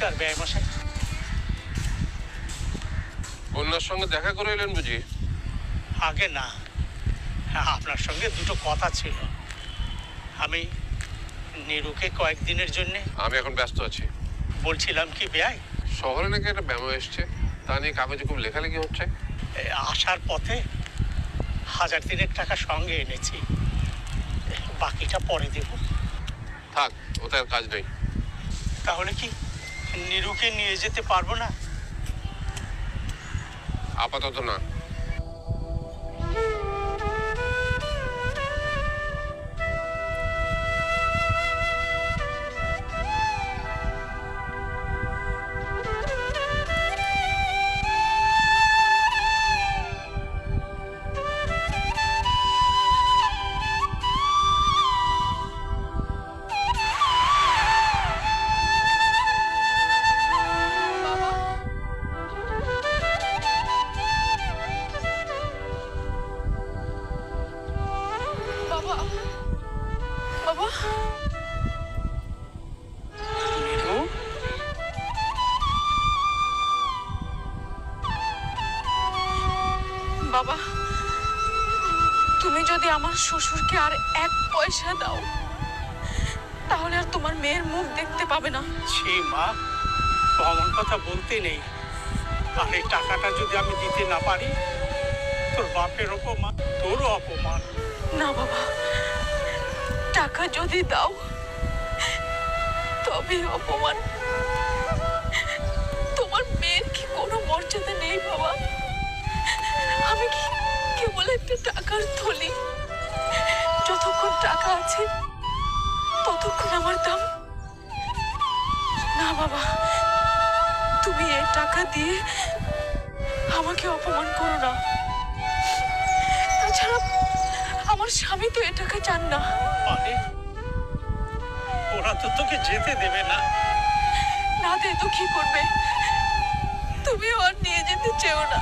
নমস্কার বেআই মশাই। কন্যার সঙ্গে দেখা করে এলেন বুঝি? আগে না, আপনার সঙ্গে দুটো কথা ছিল। আমি নিরুকে কয়েকদিনের জন্যে। আমি এখন ব্যস্ত আছি। বলছিলাম কি বেআই, শহরে নাকি একটা ব্যামো এসছে, তা নিয়ে কাগজে খুব লেখালেখি হচ্ছে। আসার পথে 1000 টাকা সঙ্গে এনেছি, বাকিটা পরে দেব। থাক, ওতে আর কাজ নেই। তাহলে কি নিরুকে নিয়ে যেতে পারবো না? আপাতত না। নিরু, বাবা, তুমি যদি আমার শ্বশুরকে আর 1 পয়সা দাও তাহলে আর তোমার মেয়ের মুখ দেখতে পাবে না। ছি মা, অমন কথা বলতে নেই। আর এই টাকাটা যদি আমি দিতে না পারি, তোর বাপের অপমান, তোরও অপমান। না বাবা, টাকা যদি দাও তবে অপমান। তোমার মেয়ের কি কোনো মর্যাদা নেই বাবা? আমি কি কেবল একটা টাকার থলি? যতক্ষণ টাকা আছে ততক্ষণ আমার দাম। না বাবা, তুমি এই টাকা দিয়ে আমাকে অপমান করো না। তাছাড়া আমার স্বামী তো এ টাকা চান না। মানে ওরা তো তোকে যেতে দেবে না। না দে তো কি করবে? তুমিও আর নিয়ে যেতে চেও না।